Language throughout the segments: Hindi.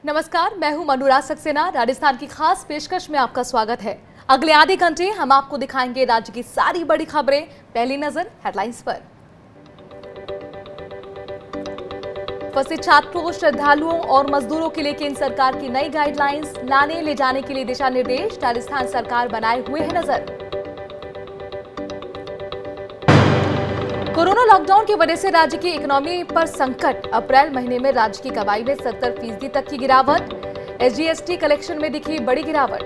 नमस्कार, मैं हूं अनुराग सक्सेना। राजस्थान की खास पेशकश में आपका स्वागत है। अगले आधे घंटे हम आपको दिखाएंगे राज्य की सारी बड़ी खबरें। पहली नजर हेडलाइंस पर। फंसे छात्रों, श्रद्धालुओं और मजदूरों के लिए केंद्र सरकार की नई गाइडलाइंस, लाने ले जाने के लिए दिशा निर्देश राजस्थान सरकार बनाए हुए है नजर। कोरोना लॉकडाउन की वजह से राज्य की इकोनॉमी पर संकट। अप्रैल महीने में राज्य की कमाई में 70% तक की गिरावट। एसजीएसटी कलेक्शन में दिखी बड़ी गिरावट।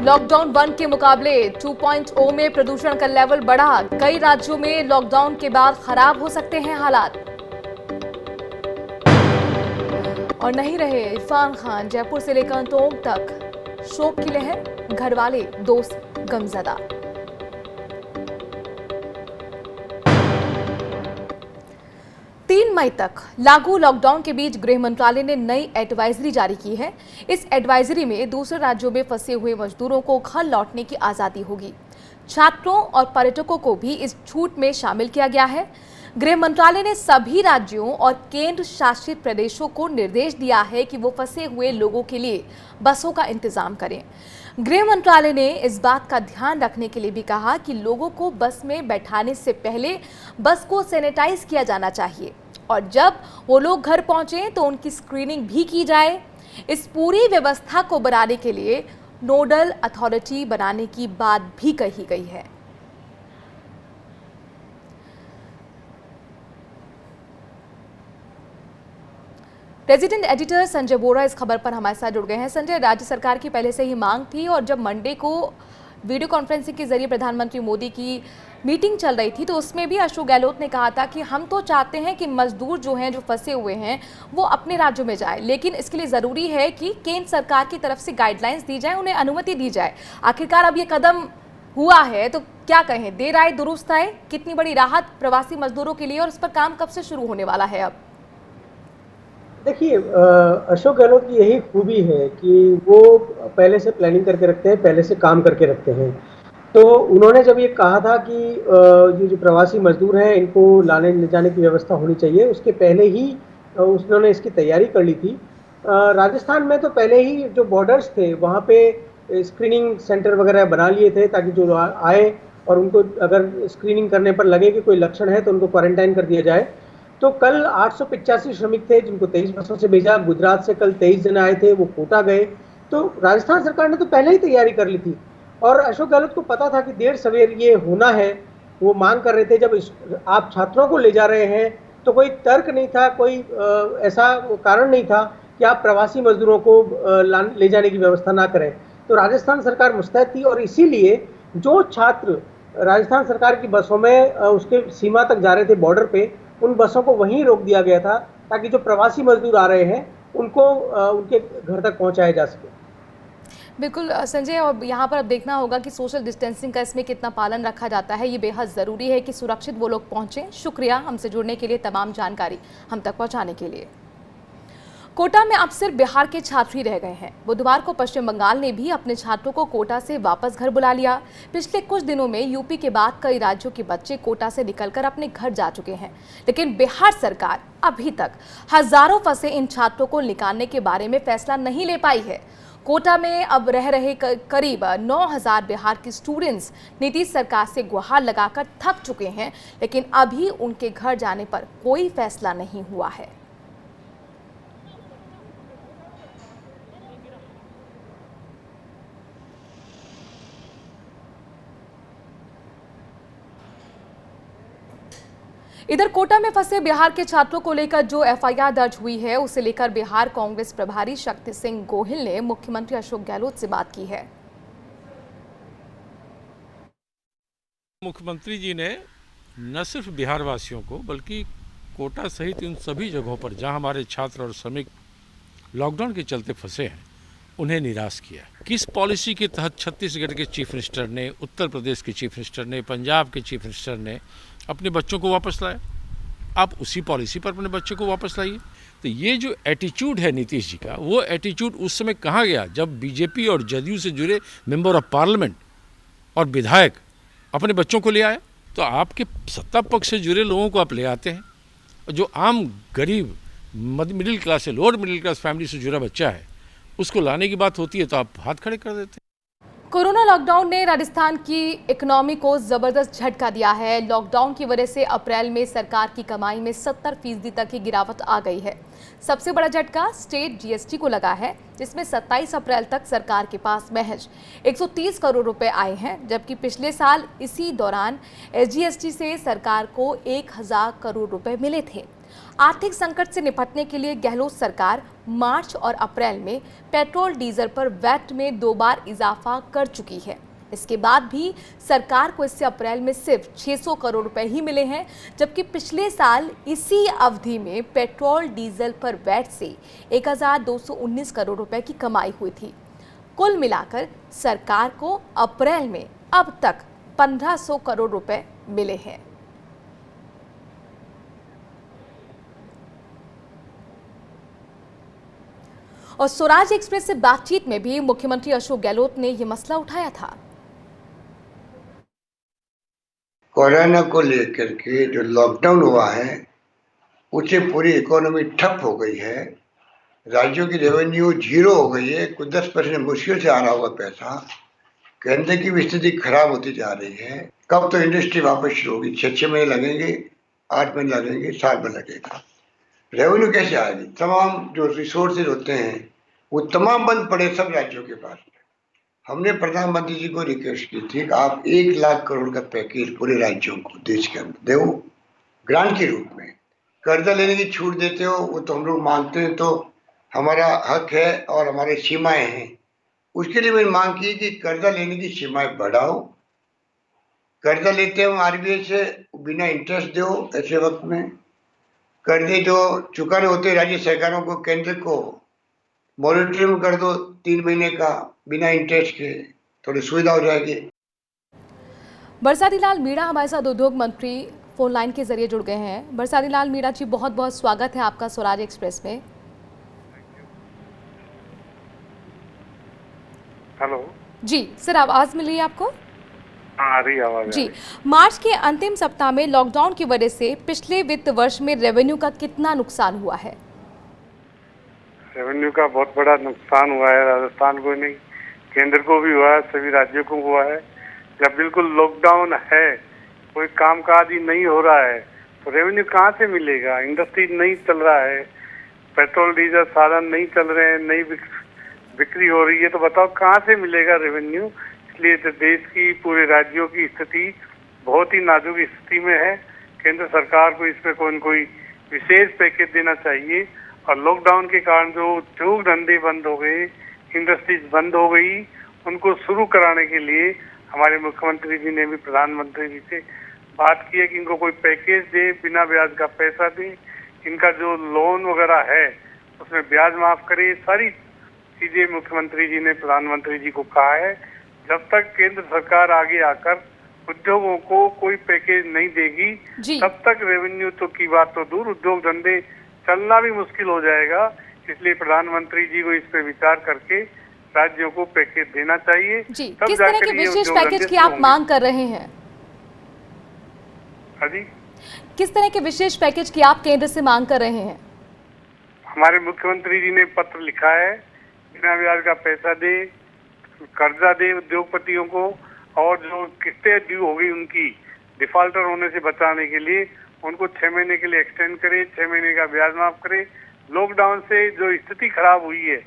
लॉकडाउन 1 के मुकाबले 2.0 में प्रदूषण का लेवल बढ़ा। कई राज्यों में लॉकडाउन के बाद खराब हो सकते हैं हालात। और नहीं रहे इरफान खान, जयपुर से लेकर टोंक तक शोक की लहर, घरवाले दोस्त गमजदा। 3 मई तक लागू लॉकडाउन के बीच गृह मंत्रालय ने नई एडवाइजरी जारी की है। इस एडवाइजरी में दूसरे राज्यों में फंसे हुए मजदूरों को घर लौटने की आजादी होगी। छात्रों और पर्यटकों को भी इस छूट में शामिल किया गया है। गृह मंत्रालय ने सभी राज्यों और केंद्र शासित प्रदेशों को निर्देश दिया है कि वो फंसे हुए लोगों के लिए बसों का इंतजाम करें। गृह मंत्रालय ने इस बात का ध्यान रखने के लिए भी कहा कि लोगों को बस में बैठाने से पहले बस को सैनिटाइज किया जाना चाहिए और जब वो लोग घर पहुंचे तो उनकी स्क्रीनिंग भी की जाए। इस पूरी व्यवस्था को बनाने के लिए नोडल अथॉरिटी बनाने की बात भी कही गई है। रेजिडेंट एडिटर संजय बोरा इस खबर पर हमारे साथ जुड़ गए हैं। संजय, राज्य सरकार की पहले से ही मांग थी और जब मंडे को वीडियो कॉन्फ्रेंसिंग के जरिए प्रधानमंत्री मोदी की मीटिंग चल रही थी तो उसमें भी अशोक गहलोत ने कहा था कि हम तो चाहते हैं कि मजदूर जो हैं, जो फंसे हुए हैं, वो अपने राज्यों में जाए, लेकिन इसके लिए ज़रूरी है कि केंद्र सरकार की तरफ से गाइडलाइंस दी जाए, उन्हें अनुमति दी जाए। आखिरकार अब ये कदम हुआ है तो क्या कहें, देर आए दुरुस्त आए। कितनी बड़ी राहत प्रवासी मजदूरों के लिए और इस पर काम कब से शुरू होने वाला है? अब देखिए, अशोक गहलोत की यही खूबी है कि वो पहले से प्लानिंग करके रखते हैं, पहले से काम करके रखते हैं। तो उन्होंने जब ये कहा था कि ये जो प्रवासी मजदूर हैं इनको लाने ले जाने की व्यवस्था होनी चाहिए, उसके पहले ही उन्होंने इसकी तैयारी कर ली थी। राजस्थान में तो पहले ही जो बॉर्डर्स थे वहाँ पे स्क्रीनिंग सेंटर वगैरह बना लिए थे ताकि जो आए और उनको अगर स्क्रीनिंग करने पर लगे कि कोई लक्षण है तो उनको क्वारंटाइन कर दिया जाए। तो कल 885 श्रमिक थे जिनको 23 बसों से भेजा। गुजरात से कल 23 जन आए थे, वो कोटा गए। तो राजस्थान सरकार ने तो पहले ही तैयारी कर ली थी और अशोक गहलोत को पता था कि देर सवेर ये होना है। वो मांग कर रहे थे जब आप छात्रों को ले जा रहे हैं तो कोई तर्क नहीं था, कोई ऐसा कारण नहीं था कि आप प्रवासी मजदूरों को ले जाने की व्यवस्था ना करें। तो राजस्थान सरकार मुस्तैद थी और इसीलिए जो छात्र राजस्थान सरकार की बसों में उसके सीमा तक जा रहे थे बॉर्डर पे, उन बसों को वहीं रोक दिया गया था ताकि जो प्रवासी मजदूर आ रहे हैं उनको उनके घर तक पहुंचाया जा सके। बिल्कुल संजय, और यहाँ पर अब देखना होगा कि सोशल डिस्टेंसिंग का इसमें कितना पालन रखा जाता है। ये बेहद ज़रूरी है कि सुरक्षित वो लोग पहुँचें। शुक्रिया हमसे जुड़ने के लिए, तमाम जानकारी हम तक पहुँचाने के लिए। कोटा में अब सिर्फ बिहार के छात्र ही रह गए हैं। बुधवार को पश्चिम बंगाल ने भी अपने छात्रों को कोटा से वापस घर बुला लिया। पिछले कुछ दिनों में यूपी के बाद कई राज्यों के बच्चे कोटा से निकलकर अपने घर जा चुके हैं, लेकिन बिहार सरकार अभी तक हजारों फंसे इन छात्रों को निकालने के बारे में फैसला नहीं ले पाई है। कोटा में अब रह रहे करीब 9000 बिहार के स्टूडेंट्स नीतीश सरकार से गुहार लगाकर थक चुके हैं, लेकिन अभी उनके घर जाने पर कोई फैसला नहीं हुआ है। इधर कोटा में फंसे बिहार के छात्रों को लेकर जो एफआईआर दर्ज हुई है, उसे लेकर बिहार कांग्रेस प्रभारी शक्ति सिंह गोहिल ने मुख्यमंत्री अशोक गहलोत से बात की है। मुख्यमंत्री जी ने न सिर्फ बिहार वासियों को बल्कि कोटा सहित उन सभी जगहों पर जहां हमारे छात्र और श्रमिक लॉकडाउन के चलते फंसे हैं, उन्हें निराश किया। किस पॉलिसी के तहत छत्तीसगढ़ के चीफ मिनिस्टर ने, उत्तर प्रदेश के चीफ मिनिस्टर ने, पंजाब के चीफ मिनिस्टर ने अपने बच्चों को वापस लाया? आप उसी पॉलिसी पर अपने बच्चों को वापस लाइए। तो ये जो एटीट्यूड है नीतीश जी का, वो एटीट्यूड उस समय कहाँ गया जब बीजेपी और जदयू से जुड़े मेंबर ऑफ पार्लियामेंट और विधायक अपने बच्चों को ले आए। तो आपके सत्ता पक्ष से जुड़े लोगों को आप ले आते हैं, जो आम गरीब मिडिल क्लास से लोअर मिडिल क्लास फैमिली से जुड़ा बच्चा है, उसको लाने की बात होती है तो आप हाथ खड़े कर देते हैं। कोरोना लॉकडाउन ने राजस्थान की इकोनॉमी को जबरदस्त झटका दिया है। लॉकडाउन की वजह से अप्रैल में सरकार की कमाई में 70% तक की गिरावट आ गई है। सबसे बड़ा झटका स्टेट जीएसटी को लगा है, जिसमें 27 अप्रैल तक सरकार के पास महज 130 करोड़ रुपए आए हैं, जबकि पिछले साल इसी दौरान एसजीएसटी से सरकार को 1000 करोड़ रुपए मिले थे। आर्थिक संकट से निपटने के लिए गहलोत सरकार मार्च और अप्रैल में पेट्रोल डीजल पर वैट में 2 बार इजाफा कर चुकी है। इसके बाद भी सरकार को इससे अप्रैल में सिर्फ 600 करोड़ रुपए ही मिले हैं, जबकि पिछले साल इसी अवधि में पेट्रोल डीजल पर वैट से 1219 करोड़ रुपए की कमाई हुई थी। कुल मिलाकर सरकार को अप्रैल में अब तक 1500 करोड़ रुपए मिले हैं। और स्वराज एक्सप्रेस से बातचीत में भी मुख्यमंत्री अशोक गहलोत ने यह मसला उठाया था। कोरोना को लेकर के जो लॉकडाउन हुआ है उससे पूरी इकोनॉमी ठप हो गई है। राज्यों की रेवेन्यू जीरो हो गई है। कुछ 10% मुश्किल से आ रहा होगा पैसा। केंद्र की भी स्थिति खराब होती जा रही है। कब तो इंडस्ट्री वापस शुरू होगी? 6 महीने लगेंगे, 8 महीने लगेंगे, साल भर लगेगा। रेवेन्यू कैसे आएगी? तमाम जो रिसोर्सेज होते हैं वो तमाम बंद पड़े सब राज्यों के पास। हमने प्रधानमंत्री जी को रिक्वेस्ट की थी कि आप 1 लाख करोड़ का पैकेज पूरे राज्यों को देश के अंदर दो, ग्रांट के रूप में। कर्जा लेने की छूट देते हो वो तो हम लोग मांगते हैं, तो हमारा हक है और हमारे सीमाएं हैं। उसके लिए मैंने मांग की कि कर्जा लेने की सीमाएं बढ़ाओ। कर्जा लेते हो आरबीआई से बिना इंटरेस्ट दो ऐसे वक्त में। कर्जे जो चुकाने होते राज्य सरकारों को केंद्र को मॉनिटरिंग कर दो 3 महीने का बिना इंटरेस्ट के, थोड़ी सुविधा हो जाएगी। बरसाती लाल मीणा हमारे साथ उद्योग मंत्री फोन लाइन के जरिए जुड़ गए हैं। बरसाती लाल मीणा जी, बहुत बहुत स्वागत है आपका स्वराज एक्सप्रेस में। हेलो जी सर, आवाज मिल रही है आपको? आ रही आवाज जी, मार्च के अंतिम सप्ताह में लॉकडाउन की वजह से पिछले वित्त वर्ष में रेवेन्यू का कितना नुकसान हुआ है? रेवेन्यू का बहुत बड़ा नुकसान हुआ है। राजस्थान को नहीं, केंद्र को भी हुआ है, सभी राज्यों को हुआ है। जब बिल्कुल लॉकडाउन है, कोई कामकाज ही नहीं हो रहा है, तो रेवेन्यू कहाँ से मिलेगा? इंडस्ट्री नहीं चल रहा है, पेट्रोल डीजल साधन नहीं चल रहे हैं, नई बिक्री हो रही है, तो बताओ कहाँ से मिलेगा रेवेन्यू? इसलिए तो देश की पूरे राज्यों की स्थिति बहुत ही नाजुक स्थिति में है। केंद्र सरकार को इस पे कोई विशेष पैकेज देना चाहिए। और लॉकडाउन के कारण जो उद्योग धंधे बंद हो गए, इंडस्ट्रीज बंद हो गई, उनको शुरू कराने के लिए हमारे मुख्यमंत्री जी ने भी प्रधानमंत्री जी से बात की है कि इनको कोई पैकेज दे, बिना ब्याज का पैसा दे, इनका जो लोन वगैरह है उसमें ब्याज माफ करे। सारी चीजें मुख्यमंत्री जी ने प्रधानमंत्री जी को कहा है। जब तक केंद्र सरकार आगे आकर उद्योगों को कोई पैकेज नहीं देगी, तब तक रेवेन्यू तो की बात तो दूर, उद्योग धंधे चलना भी मुश्किल हो जाएगा। इसलिए प्रधानमंत्री जी को इस पे विचार करके राज्यों को पैकेज देना चाहिए। जी, किस तरह के विशेष पैकेज की आप मांग कर रहे हैं? हाँ जी, किस तरह के विशेष पैकेज की आप केंद्र से मांग कर रहे हैं? हमारे मुख्यमंत्री जी ने पत्र लिखा है, बिना ब्याज का पैसा दे, कर्जा दे उद्योगपतियों को, और जो किस्तें ड्यू हो गई उनकी डिफॉल्टर होने से बचाने के लिए उनको 6 महीने के लिए एक्सटेंड करे, 6 महीने का ब्याज माफ करे। लॉकडाउन से जो स्थिति खराब हुई है,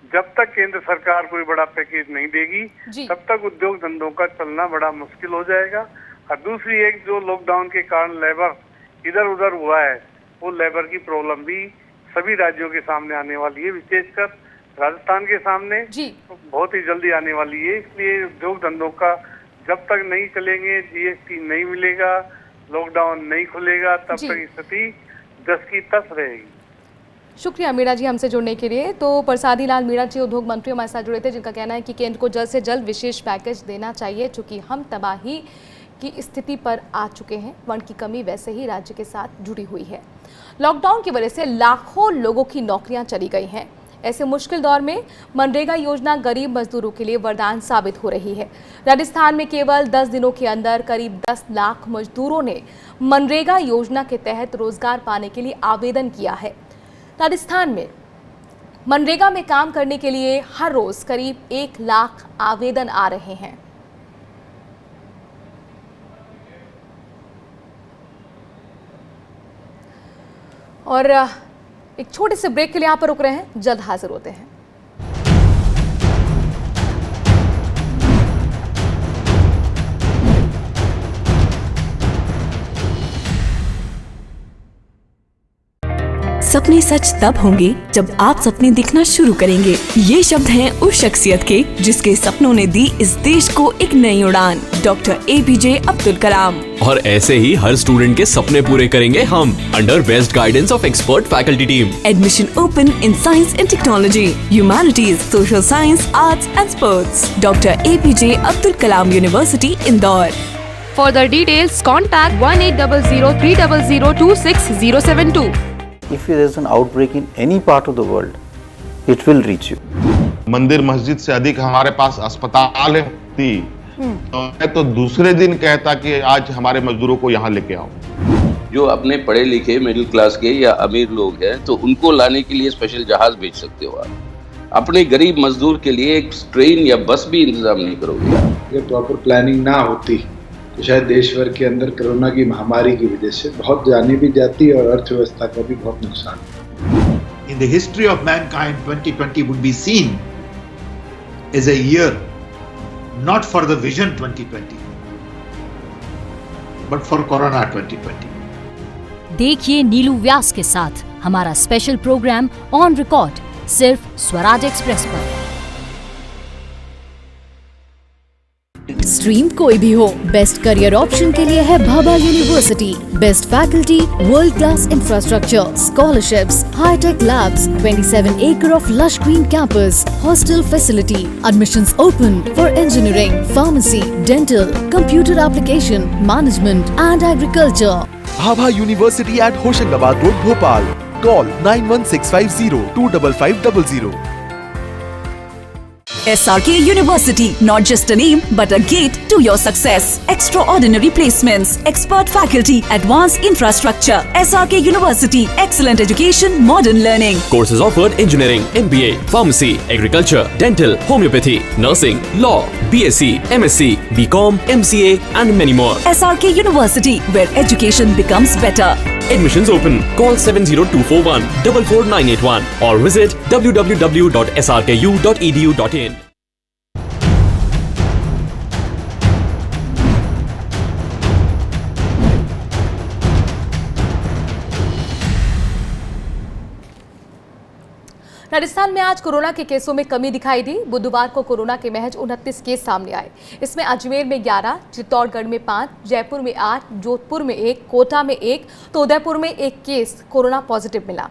जब तक केंद्र सरकार कोई बड़ा पैकेज नहीं देगी, तब तक उद्योग धंधों का चलना बड़ा मुश्किल हो जाएगा। और दूसरी एक जो लॉकडाउन के कारण लेबर इधर उधर हुआ है, वो लेबर की प्रॉब्लम भी सभी राज्यों के सामने आने वाली है, विशेषकर राजस्थान के सामने बहुत ही जल्दी आने वाली है। इसलिए उद्योग धंधों का जब तक नहीं चलेंगे, जीएसटी नहीं मिलेगा, लॉकडाउन नहीं खुलेगा, तब तक स्थिति 10 की 10 रहेगी। शुक्रिया मीणा जी हमसे जुड़ने के लिए। तो बरसाती लाल मीणा जी उद्योग मंत्री हमारे साथ जुड़े थे, जिनका कहना है कि केंद्र को जल्द से जल्द विशेष पैकेज देना चाहिए, चूंकि हम तबाही की स्थिति पर आ चुके हैं। फंड की कमी वैसे ही राज्य के साथ जुड़ी हुई है। लॉकडाउन की वजह से लाखों लोगों की नौकरियां चली गई हैं। ऐसे मुश्किल दौर में मनरेगा योजना गरीब मजदूरों के लिए वरदान साबित हो रही है। राजस्थान में केवल 10 दिनों के अंदर करीब 10 लाख मजदूरों ने मनरेगा योजना के तहत रोजगार पाने के लिए आवेदन किया है। राजस्थान में मनरेगा में काम करने के लिए हर रोज करीब 1 लाख आवेदन आ रहे हैं। और एक छोटे से ब्रेक के लिए यहां पर रुक रहे हैं, जल्द हाजिर होते हैं। सपने सच तब होंगे जब आप सपने दिखना शुरू करेंगे। ये शब्द हैं उस शख्सियत के जिसके सपनों ने दी इस देश को एक नई उड़ान, डॉक्टर APJ अब्दुल कलाम। और ऐसे ही हर स्टूडेंट के सपने पूरे करेंगे हम, under best guidance of expert faculty team. Admission open in science and technology, humanities, social science, arts and sports. Doctor APJ Abdul Kalam university, Indore. For the details, contact 1800-300-26072. If there is an outbreak in any part of the world, it will reach you. मंदिर मस्जिद से अधिक हमारे पास अस्पताल है तो मैं तो दूसरे दिन कहता कि आज हमारे मजदूरों को यहाँ लेके आओ। जो अपने पढ़े लिखे मिडिल क्लास के या अमीर लोग हैं तो उनको लाने के लिए स्पेशल जहाज भेज सकते हो आप। अपने गरीब मजदूर के लिए एक ट्रेन या बस भी इंतजाम नहीं करोगे आप। अगर प्रॉपर प्लानिंग ना होती तो शायद देश भर के अंदर कोरोना की महामारी की वजह से बहुत जाने भी जाती और अर्थव्यवस्था का भी बहुत नुकसान। In the history of mankind, 2020 would be seen as a year not for the Vision 2020, but for Corona 2020. देखिए नीलू व्यास के साथ हमारा स्पेशल प्रोग्राम ऑन रिकॉर्ड सिर्फ स्वराज एक्सप्रेस पर। स्ट्रीम कोई भी हो, बेस्ट करियर ऑप्शन के लिए है Bhabha university. Best faculty, world class infrastructure, scholarships, hi-tech labs, 27 acre of lush green campus, hostel facility, admissions open for engineering, pharmacy, dental, computer application, management and agriculture. Bhabha university at Hoshangabad road, Bhopal. Call 9165025500. SRK University, not just a name, but a gate to your success. Extraordinary placements, expert faculty, advanced infrastructure. SRK University, excellent education, modern learning. Courses offered: engineering, MBA, pharmacy, agriculture, dental, homeopathy, nursing, law, BSc, MSc, BCom, MCA, and many more. SRK University, where education becomes better. Admissions open. Call 70241 44981 or visit www.srku.edu.in. Rajasthan में आज कोरोना के केसों में कमी दिखाई दी। बुधवार को कोरोना के महज 29 केस सामने आए। इसमें अजमेर में 11, चित्तौड़गढ़ में 5, जयपुर में 8, जोधपुर में 1, कोटा में 1 तो उदयपुर में 1 केस कोरोना पॉजिटिव मिला।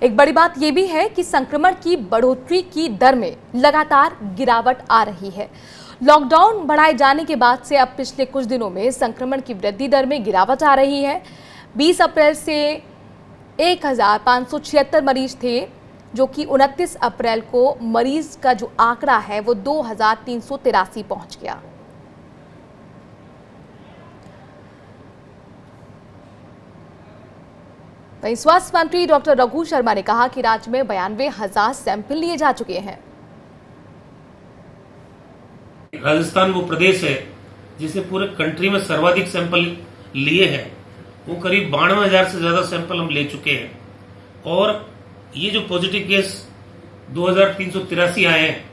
एक बड़ी बात यह भी है कि संक्रमण की बढ़ोतरी की दर में लगातार गिरावट आ रही है। लॉकडाउन बढ़ाए जाने के बाद से अब पिछले कुछ दिनों में संक्रमण की वृद्धि दर में गिरावट आ रही है। 20 अप्रैल से 1576 मरीज थे, जो कि 29 अप्रैल को मरीज का जो आंकड़ा है वो 2383 पहुंच गया। वहीं स्वास्थ्य मंत्री डॉक्टर रघु शर्मा ने कहा कि राज्य में 92,000 सैंपल लिए जा चुके हैं। राजस्थान वो प्रदेश है जिसने पूरे कंट्री में सर्वाधिक सैंपल लिए हैं। वो करीब 92,000 से ज्यादा सैंपल हम ले चुके हैं। और ये जो पॉजिटिव केस 2383 आए हैं,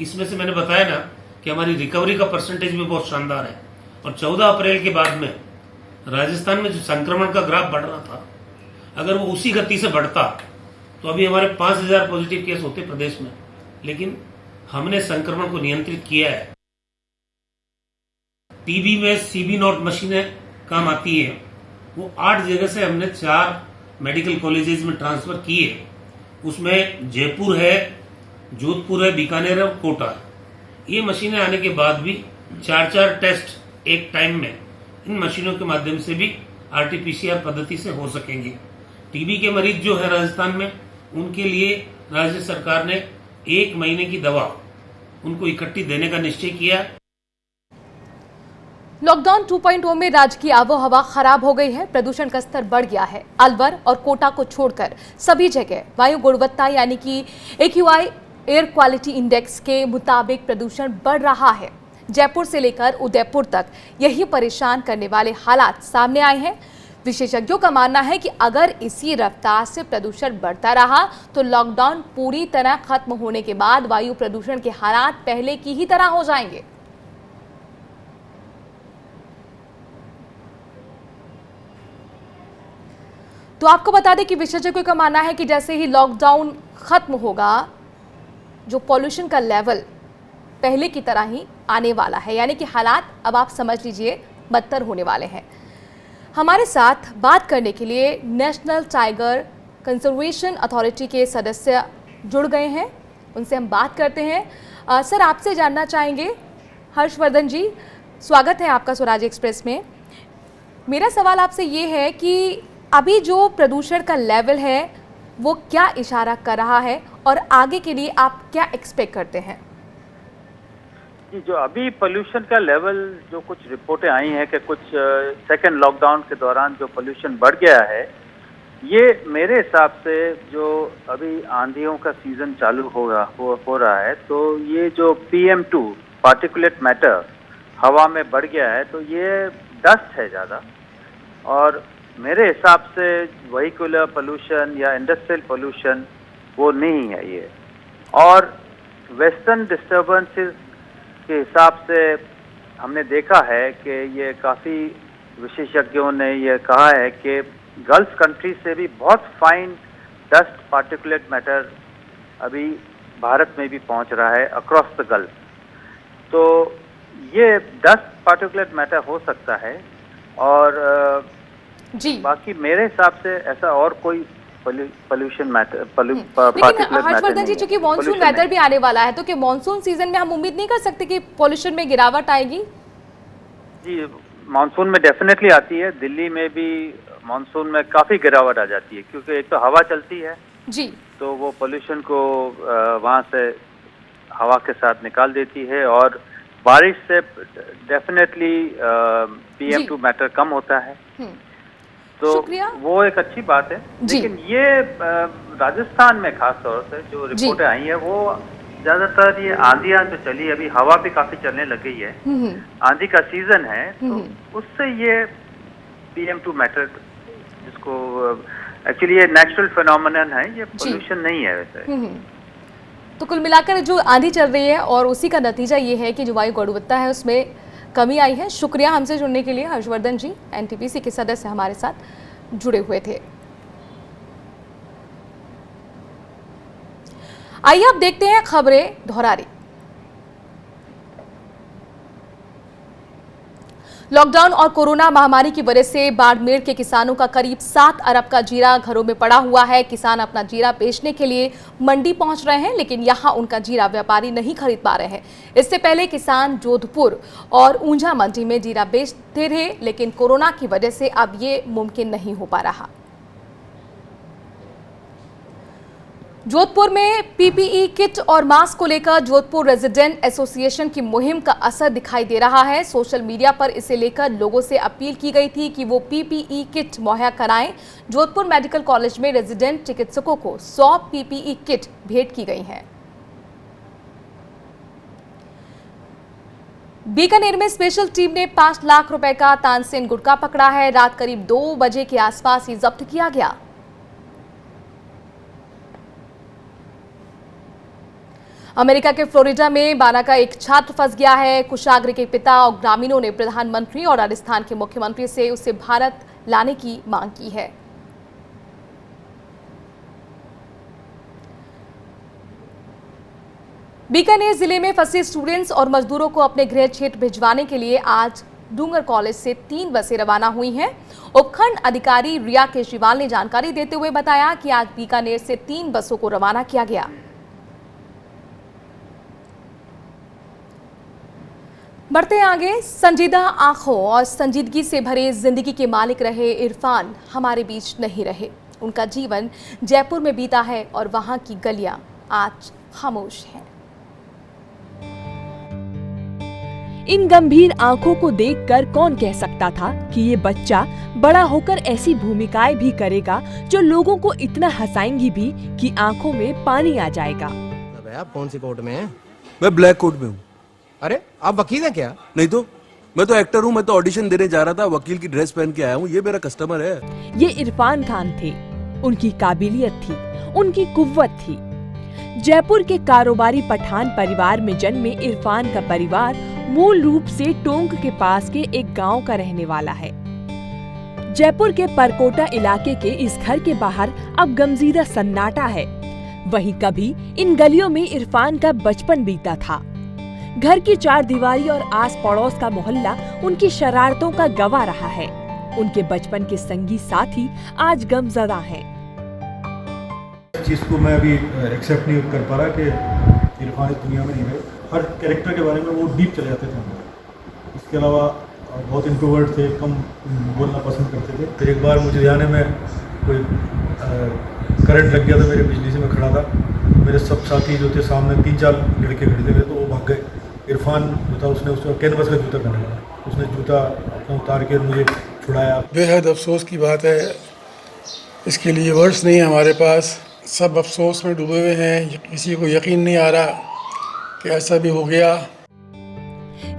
इसमें से मैंने बताया ना कि हमारी रिकवरी का परसेंटेज भी बहुत शानदार है। और 14 अप्रैल के बाद में राजस्थान में जो संक्रमण का ग्राफ बढ़ रहा था, अगर वो उसी गति से बढ़ता तो अभी हमारे 5,000 पॉजिटिव केस होते प्रदेश में। लेकिन हमने संक्रमण को नियंत्रित किया है। टीबी में CB0 मशीनें काम आती है, वो 8 जगह से हमने 4 मेडिकल कॉलेजेस में ट्रांसफर की है। उसमें जयपुर है, जोधपुर है, बीकानेर और कोटा है। ये मशीनें आने के बाद भी 4-4 टेस्ट एक टाइम में इन मशीनों के माध्यम से भी RT-PCR पद्धति से हो सकेंगे। टीबी के मरीज जो है राजस्थान में, उनके लिए राज्य सरकार ने 1 महीने की दवा उनको इकट्ठी देने का निश्चय किया। लॉकडाउन 2.0 में राज्य की आबोहवा खराब हो गई है। प्रदूषण का स्तर बढ़ गया है। अलवर और कोटा को छोड़कर सभी जगह वायु गुणवत्ता यानी कि AQI एयर क्वालिटी इंडेक्स के मुताबिक प्रदूषण बढ़ रहा है। जयपुर से लेकर उदयपुर तक यही परेशान करने वाले हालात सामने आए हैं। विशेषज्ञों का मानना है कि अगर इसी रफ्तार से प्रदूषण बढ़ता रहा तो लॉकडाउन पूरी तरह खत्म होने के बाद वायु प्रदूषण के हालात पहले की ही तरह हो जाएंगे। तो आपको बता दें कि विशेषज्ञों का मानना है कि जैसे ही लॉकडाउन खत्म होगा, जो पॉल्यूशन का लेवल पहले की तरह ही आने वाला है, यानी कि हालात अब आप समझ लीजिए बदतर होने वाले हैं। हमारे साथ बात करने के लिए नेशनल टाइगर कंजर्वेशन अथॉरिटी के सदस्य जुड़ गए हैं, उनसे हम बात करते हैं। सर, आपसे जानना चाहेंगे, हर्षवर्धन जी, स्वागत है आपका स्वराज एक्सप्रेस में। मेरा सवाल आपसे ये है कि अभी जो प्रदूषण का लेवल है वो क्या इशारा कर रहा है और आगे के लिए आप क्या एक्सपेक्ट करते हैं? जी, जो अभी पोल्यूशन का लेवल, जो कुछ रिपोर्टें आई हैं कि कुछ सेकेंड लॉकडाउन के दौरान जो पोल्यूशन बढ़ गया है, ये मेरे हिसाब से जो अभी आंधियों का सीजन चालू हो रहा है, तो ये जो PM2 पार्टिकुलेट मैटर हवा में बढ़ गया है, तो ये डस्ट है ज़्यादा। और मेरे हिसाब से व्हीकुलर पोल्यूशन या इंडस्ट्रियल पोल्यूशन वो नहीं है ये। और वेस्टर्न डिस्टर्बेंसेस के हिसाब से हमने देखा है कि ये काफ़ी विशेषज्ञों ने ये कहा है कि गल्फ कंट्री से भी बहुत फाइन डस्ट पार्टिकुलेट मैटर अभी भारत में भी पहुंच रहा है अक्रॉस द गल्फ। तो ये डस्ट पार्टिकुलेट मैटर हो सकता है। और जी, बाकी मेरे हिसाब से ऐसा और कोई पोल्यूशन मैटर लेकिन हर्षवर्धन जी, चूंकि मॉनसून वेदर भी आने वाला है, तो कि मॉनसून सीजन में हम उम्मीद नहीं कर सकते कि पोल्यूशन में गिरावट आएगी? जी, मॉनसून में डेफिनेटली आती है। दिल्ली में भी मॉनसून में काफ़ी गिरावट आ जाती है, क्योंकि एक तो हवा चलती है जी, तो वो पोल्यूशन को वहाँ से हवा के साथ निकाल देती है। और बारिश से डेफिनेटली PM2 मैटर कम होता है, तो वो एक अच्छी बात है। लेकिन ये राजस्थान में खास तौर से जो रिपोर्टें आई हैं, वो ज्यादातर ये आंधियां जो चली, अभी हवा भी काफी चलने लग गई है, आंधी का सीजन है, तो उससे ये PM2 मैटर, जिसको एक्चुअली ये नेचुरल फिनोमेनन है, ये पोल्यूशन नहीं है वैसे। तो कुल मिलाकर जो आंधी चल रही है और उसी का नतीजा ये है कि जो वायु गुणवत्ता है उसमें कमी आई है। शुक्रिया हमसे जुड़ने के लिए हर्षवर्धन जी, NTPC के सदस्य हमारे साथ जुड़े हुए थे। आइए अब देखते हैं खबरें दोहरारी। लॉकडाउन और कोरोना महामारी की वजह से बाड़मेर के किसानों का करीब 7 अरब का जीरा घरों में पड़ा हुआ है। किसान अपना जीरा बेचने के लिए मंडी पहुंच रहे हैं, लेकिन यहां उनका जीरा व्यापारी नहीं खरीद पा रहे हैं। इससे पहले किसान जोधपुर और ऊंझा मंडी में जीरा बेचते थे, लेकिन कोरोना की वजह से अब ये मुमकिन नहीं हो पा रहा। जोधपुर में PPE किट और मास्क को लेकर जोधपुर रेजिडेंट एसोसिएशन की मुहिम का असर दिखाई दे रहा है। सोशल मीडिया पर इसे लेकर लोगों से अपील की गई थी कि वो PPE किट मुहैया कराएं। जोधपुर मेडिकल कॉलेज में रेजिडेंट चिकित्सकों को 100 PPE किट भेंट की गई हैं। बीकानेर में स्पेशल टीम ने 5 लाख रुपए का तानसेन गुटखा पकड़ा है। रात करीब 2 बजे के आसपास ये जब्त किया गया। अमेरिका के फ्लोरिडा में 12 का एक छात्र फंस गया है। कुशाग्र के पिता और ग्रामीणों ने प्रधानमंत्री और राजस्थान के मुख्यमंत्री से उसे भारत लाने की मांग की है। बीकानेर जिले में फंसे स्टूडेंट्स और मजदूरों को अपने गृह क्षेत्र भिजवाने के लिए आज डूंगर कॉलेज से 3 बसें रवाना हुई हैं। उपखंड अधिकारी रिया केजरीवाल ने जानकारी देते हुए बताया कि आज बीकानेर से 3 बसों को रवाना किया गया। बढ़ते आगे, संजीदा आंखों और संजीदगी से भरे जिंदगी के मालिक रहे इरफान हमारे बीच नहीं रहे। उनका जीवन जयपुर में बीता है और वहां की गलियां आज खामोश हैं। इन गंभीर आंखों को देखकर कौन कह सकता था कि ये बच्चा बड़ा होकर ऐसी भूमिकाएं भी करेगा जो लोगों को इतना हंसाएंगी भी कि आंखों में पानी आ जाएगा। आप कौन सी कोर्ट में हैं? मैं ब्लैक कोट में हूँ। अरे आप वकील हैं क्या? नहीं तो, मैं तो एक्टर हूँ। मैं तो ऑडिशन देने जा रहा था, वकील की ड्रेस पहन के आया हूँ। ये मेरा कस्टमर है। ये इरफान खान थे। उनकी काबिलियत थी, उनकी कुव्वत थी। जयपुर के कारोबारी पठान परिवार में जन्मे इरफान का परिवार मूल रूप से टोंक के पास के एक गांव का रहने वाला है। जयपुर के परकोटा इलाके के इस घर के बाहर अब गमजीदा सन्नाटा है। वहीं कभी इन गलियों में इरफान का बचपन बीता था। घर की चार दीवारी और आस पड़ोस का मोहल्ला उनकी शरारतों का गवाह रहा है। उनके बचपन के संगी साथी आज गमज़दा हैं। इस चीज़ को मैं अभी एक्सेप्ट नहीं कर पा रहा कि इरफान इस दुनिया में नहीं रहे। हर कैरेक्टर के बारे में वो डीप चले जाते थे। इसके अलावा बहुत इंट्रोवर्ट थे, कम बोलना पसंद करते थे। तो एक बार मुझे ध्यान है, मैं कोई करंट लग गया था मेरे बिजली से, मैं खड़ा था। मेरे सब साथी जो थे सामने 3-4 लड़के खड़े थे, तो वो भाग गए। इरफान जो था उसने उसका कैनवस का जूता पहना था, उसने जूता अपना उतार के मुझे छुड़ाया। बेहद अफसोस की बात है, इसके लिए वर्ड्स नहीं है हमारे पास। सब अफसोस में डूबे हुए हैं। किसी को यकीन नहीं आ रहा कि ऐसा भी हो गया।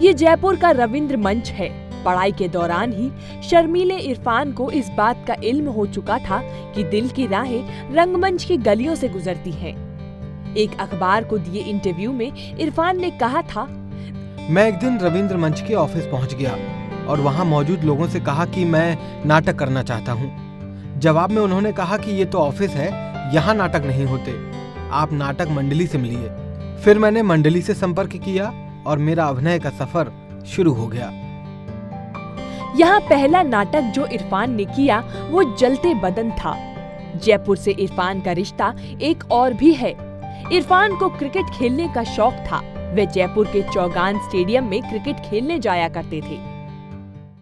ये जयपुर का रविंद्र मंच है। पढ़ाई के दौरान ही शर्मीले इरफान को इस बात का इल्म हो चुका था कि दिल की राहें रंगमंच की गलियों से गुजरती हैं। एक अखबार को दिए इंटरव्यू में इरफान ने कहा था, मैं एक दिन रविंद्र मंच के ऑफिस पहुंच गया और वहां मौजूद लोगों से कहा कि मैं नाटक करना चाहता हूं। जवाब में उन्होंने कहा कि ये तो ऑफिस है, यहाँ नाटक नहीं होते, आप नाटक मंडली से मिलिए। फिर मैंने मंडली से संपर्क किया और मेरा अभिनय का सफर शुरू हो गया। यहाँ पहला नाटक जो इरफान ने किया वो जलते बदन था। जयपुर से इरफान का रिश्ता एक और भी है। इरफान को क्रिकेट खेलने का शौक था। वे जयपुर के चौगान स्टेडियम में क्रिकेट खेलने जाया करते थे।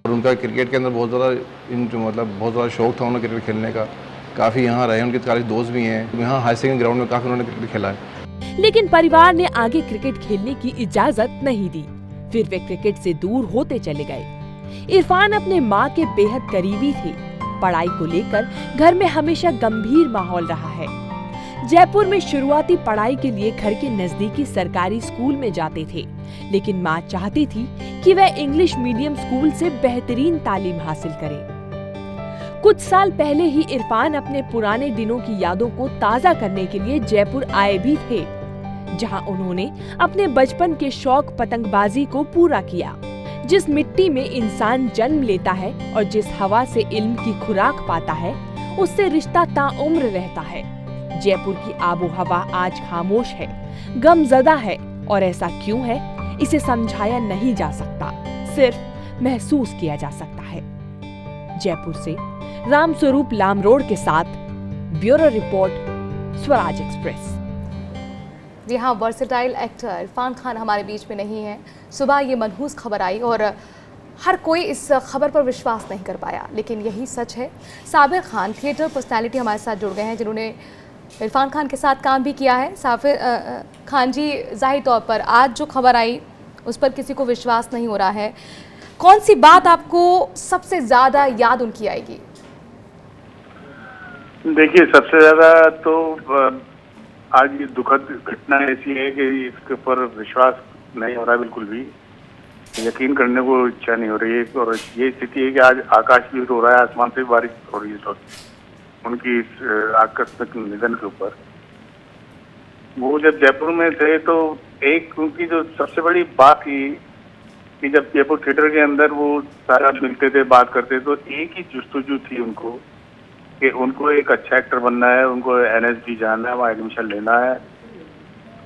उनका क्रिकेट के अंदर बहुत ज़्यादा बहुत ज़्यादा शौक था उन्हें क्रिकेट खेलने का। काफ़ी यहाँ रहे, उनके काफ़ी दोस्त भी हैं। यहाँ हाई सेकेंडरी ग्राउंड में काफ़ी उन्होंने क्रिकेट खेला है। लेकिन परिवार ने आगे क्रिकेट खेलने की इजाजत नहीं दी। फिर वे क्रिकेट से दूर होते चले गए। इरफान अपने माँ के बेहद करीबी थे। पढ़ाई को लेकर घर में हमेशा गंभीर माहौल रहा है। जयपुर में शुरुआती पढ़ाई के लिए घर के नजदीकी सरकारी स्कूल में जाते थे, लेकिन माँ चाहती थी कि वह इंग्लिश मीडियम स्कूल से बेहतरीन तालीम हासिल करें। कुछ साल पहले ही इरफान अपने पुराने दिनों की यादों को ताज़ा करने के लिए जयपुर आए भी थे, जहां उन्होंने अपने बचपन के शौक पतंगबाजी को पूरा किया। जिस मिट्टी में इंसान जन्म लेता है और जिस हवा से इल्म की खुराक पाता है, उससे रिश्ता ताउम्र रहता है। जयपुर की आबो हवा आज खामोश है, गमज़दा है, और ऐसा क्यों है इसे समझाया नहीं जा सकता, सिर्फ महसूस किया जा सकता है। जयपुर से रामस्वरूप लामरोड के साथ ब्यूरो रिपोर्ट, स्वराज एक्सप्रेस। जी हाँ, वर्सेटाइल एक्टर इरफान खान हमारे बीच में नहीं है। सुबह ये मनहूस खबर आई और हर कोई इस खबर पर विश्वास नहीं कर पाया, लेकिन यही सच है। साबिर खान थिएटर पर्सनालिटी हमारे साथ जुड़ गए हैं, जिन्होंने इरफान खान के साथ काम भी किया है। साबिर खान जी, जाहिर तौर पर आज जो खबर आई उस पर किसी को विश्वास नहीं हो रहा है। कौन सी बात आपको सबसे ज़्यादा याद उनकी आएगी? देखिए, सबसे ज़्यादा तो आज ये दुखद घटना ऐसी है कि इसके ऊपर विश्वास नहीं हो रहा है, बिल्कुल भी यकीन करने को इच्छा नहीं हो रही है। और ये स्थिति है कि आज आकाश भी रो रहा है, आसमान से भी बारिश हो रही है उनकी इस आकस्मिक निधन के ऊपर। वो जब जयपुर में थे तो एक उनकी जो सबसे बड़ी बात थी कि जब जयपुर थिएटर के अंदर वो सारा मिलते थे, बात करते थे, तो एक ही जुस्तजू थी उनको कि उनको एक अच्छा एक्टर बनना है, उनको NSD जाना है, वहाँ एडमिशन लेना है।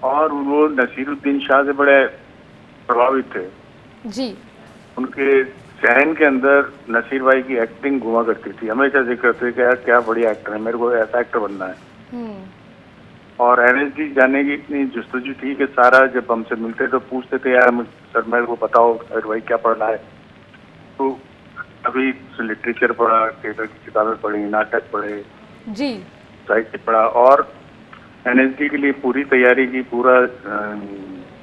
और वो नसीरुद्दीन शाह से बड़े प्रभावित थे जी। उनके सहन के अंदर नसीर भाई की एक्टिंग घुमा करती थी, हमेशा जिक्र करते कि यार क्या बढ़िया एक्टर है, मेरे को ऐसा एक्टर बनना है। और NSD जाने की इतनी जुस्तजू थी कि सारा जब हमसे मिलते तो पूछते थे, यार सर मेरे को बताओ सर भाई क्या पढ़ना है। तो अभी लिटरेचर पढ़ा, थिएटर की किताबें पढ़ी, नाटक पढ़े जी, साहित्य पढ़ा, और NSD के लिए पूरी तैयारी की, पूरा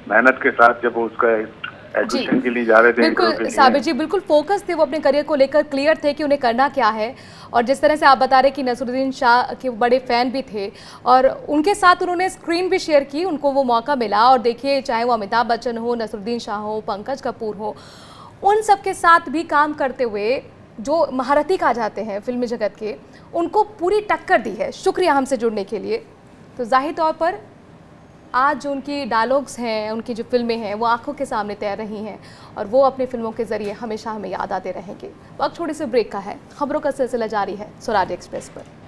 मेहनत के साथ जब वो उसका एडमिशन के लिए जा रहे थे। बिल्कुल साबिर जी, बिल्कुल फोकस थे वो अपने करियर को लेकर, क्लियर थे कि उन्हें करना क्या है। और जिस तरह से आप बता रहे कि नसरुद्दीन शाह के बड़े फ़ैन भी थे और उनके साथ उन्होंने स्क्रीन भी शेयर की, उनको वो मौका मिला। और देखिए, चाहे वो अमिताभ बच्चन हो, नसरुद्दीन शाह हो, पंकज कपूर हो, उन सब के साथ भी काम करते हुए जो महारथी कहा जाते हैं फिल्मी जगत के, उनको पूरी टक्कर दी है। शुक्रिया हमसे जुड़ने के लिए। तो जाहिर तौर पर आज जो उनकी डायलॉग्स हैं, उनकी जो फिल्में हैं, वो आंखों के सामने तैर रही हैं और वो अपनी फिल्मों के ज़रिए हमेशा हमें याद आते रहेंगे। वक्त थोड़ी सी ब्रेक का है, खबरों का सिलसिला जारी है स्वराज एक्सप्रेस पर।